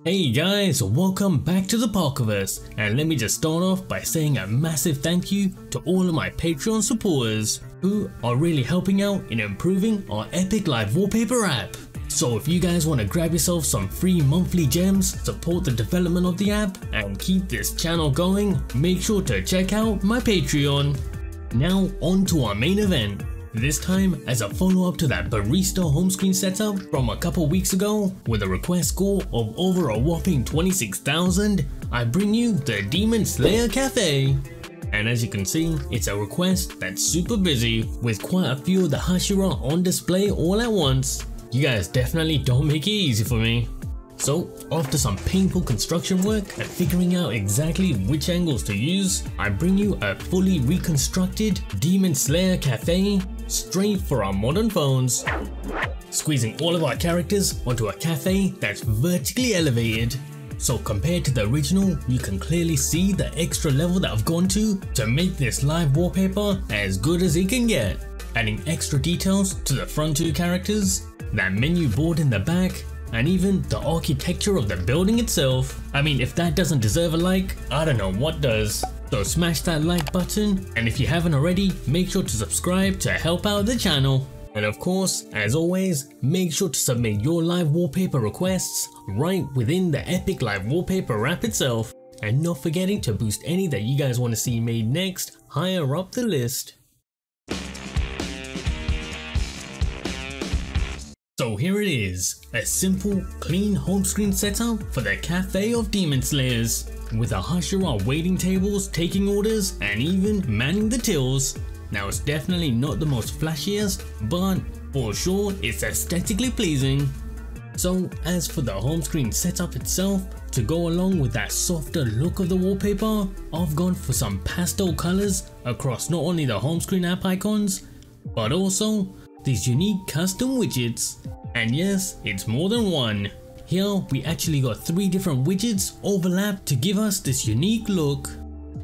Hey guys, welcome back to the Parkerverse, and let me just start off by saying a massive thank you to all of my Patreon supporters who are really helping out in improving our epic live wallpaper app. So if you guys want to grab yourself some free monthly gems, support the development of the app, and keep this channel going, make sure to check out my Patreon. Now on to our main event. This time, as a follow-up to that barista home screen setup from a couple weeks ago, with a request score of over a whopping 26,000, I bring you the Demon Slayer Cafe. And as you can see, it's a request that's super busy, with quite a few of the Hashira on display all at once. You guys definitely don't make it easy for me. So, after some painful construction work and figuring out exactly which angles to use, I bring you a fully reconstructed Demon Slayer Cafe straight for our modern phones, squeezing all of our characters onto a cafe that's vertically elevated. So compared to the original, you can clearly see the extra level that I've gone to make this live wallpaper as good as it can get, adding extra details to the front two characters, that menu board in the back, and even the architecture of the building itself. I mean, if that doesn't deserve a like, I don't know what does. So smash that like button, and if you haven't already, make sure to subscribe to help out the channel. And of course, as always, make sure to submit your live wallpaper requests right within the epic live wallpaper app itself, and not forgetting to boost any that you guys want to see made next higher up the list. So here it is, a simple, clean home screen setup for the Cafe of Demon Slayers, with the Hashira waiting tables, taking orders, and even manning the tills. Now it's definitely not the most flashiest, but for sure it's aesthetically pleasing. So as for the home screen setup itself, to go along with that softer look of the wallpaper, I've gone for some pastel colors across not only the home screen app icons, but also these unique custom widgets. And yes, it's more than one. Here we actually got 3 different widgets overlapped to give us this unique look.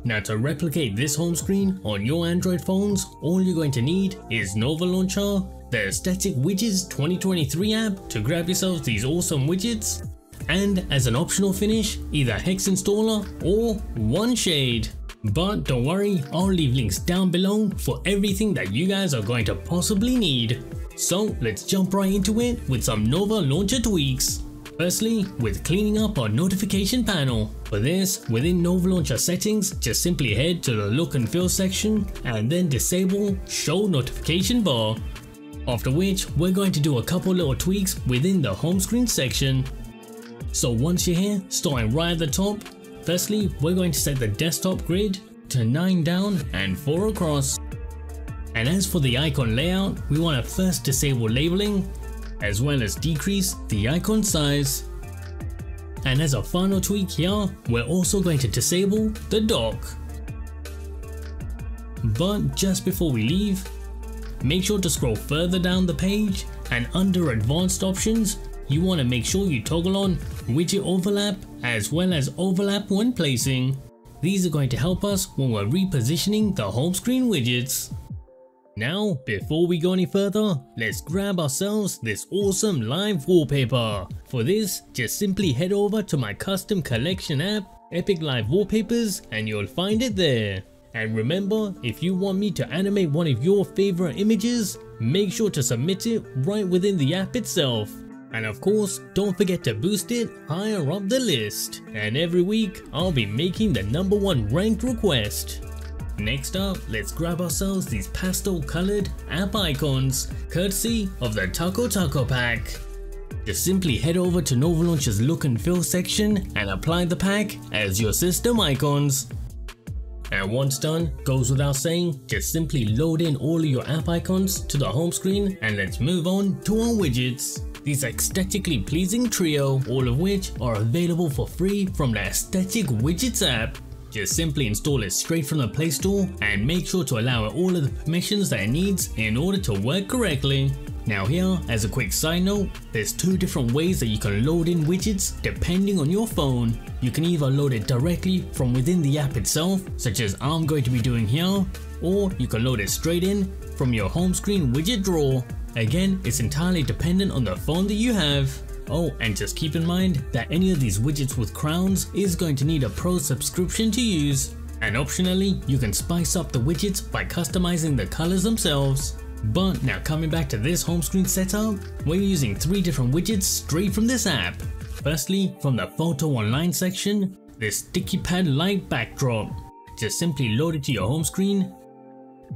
Now to replicate this home screen on your Android phones, all you're going to need is Nova Launcher, the Aesthetic Widgets 2023 app to grab yourselves these awesome widgets, and as an optional finish, either Hex Installer or One Shade. But don't worry, I'll leave links down below for everything that you guys are going to possibly need. So let's jump right into it with some Nova Launcher tweaks. Firstly, with cleaning up our notification panel. For this, within Nova Launcher settings, just simply head to the look and feel section and then disable Show Notification Bar. After which, we're going to do a couple little tweaks within the home screen section. So once you're here, starting right at the top, firstly, we're going to set the desktop grid to 9 down and 4 across. And as for the icon layout, we want to first disable labeling, as well as decrease the icon size. And as a final tweak here, we're also going to disable the dock. But just before we leave, make sure to scroll further down the page, and under advanced options, you want to make sure you toggle on widget overlap as well as overlap when placing. These are going to help us when we're repositioning the home screen widgets. Now, before we go any further, let's grab ourselves this awesome live wallpaper. For this, just simply head over to my custom collection app, Epic Live Wallpapers, and you'll find it there. And remember, if you want me to animate one of your favorite images, make sure to submit it right within the app itself. And of course, don't forget to boost it higher up the list. And every week, I'll be making the #1 ranked request. Next up, let's grab ourselves these pastel colored app icons, courtesy of the Taco Taco pack. Just simply head over to Nova Launcher's look and feel section and apply the pack as your system icons. And once done, goes without saying, just simply load in all of your app icons to the home screen, and let's move on to our widgets. These aesthetically pleasing trio, all of which are available for free from the Aesthetic Widgets app. Just simply install it straight from the Play Store and make sure to allow it all of the permissions that it needs in order to work correctly. Now here, as a quick side note, there's 2 different ways that you can load in widgets depending on your phone. You can either load it directly from within the app itself, such as I'm going to be doing here, or you can load it straight in from your home screen widget drawer. Again, it's entirely dependent on the phone that you have. Oh, and just keep in mind that any of these widgets with crowns is going to need a pro subscription to use. And optionally, you can spice up the widgets by customizing the colors themselves. But now coming back to this home screen setup, we're using 3 different widgets straight from this app. Firstly, from the photo online section, this sticky pad light backdrop. Just simply load it to your home screen,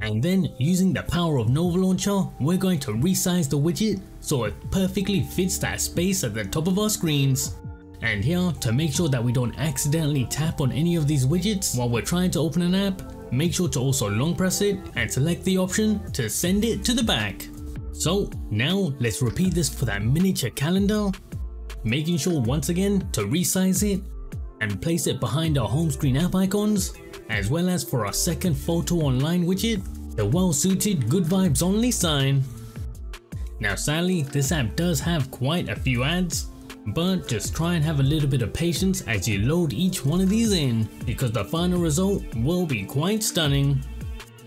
and then using the power of Nova Launcher, we're going to resize the widget so it perfectly fits that space at the top of our screens. And here, to make sure that we don't accidentally tap on any of these widgets while we're trying to open an app, make sure to also long press it and select the option to send it to the back. So now let's repeat this for that miniature calendar, making sure once again to resize it and place it behind our home screen app icons, as well as for our second photo online widget, the well suited good vibes only sign. Now sadly, this app does have quite a few ads, but just try and have a little bit of patience as you load each one of these in, because the final result will be quite stunning.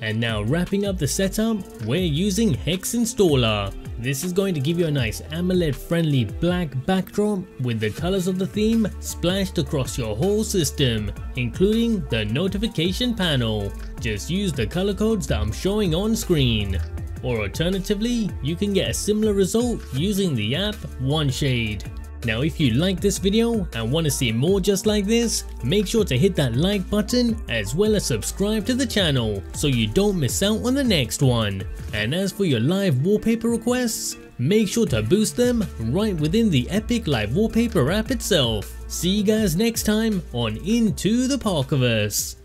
And now wrapping up the setup, we're using Hex Installer. This is going to give you a nice AMOLED friendly black backdrop with the colors of the theme splashed across your whole system, including the notification panel. Just use the color codes that I'm showing on screen. Or alternatively, you can get a similar result using the app OneShade. Now if you like this video and want to see more just like this, make sure to hit that like button as well as subscribe to the channel so you don't miss out on the next one. And as for your live wallpaper requests, make sure to boost them right within the Epic Live Wallpaper app itself. See you guys next time on Into the Parkerverse.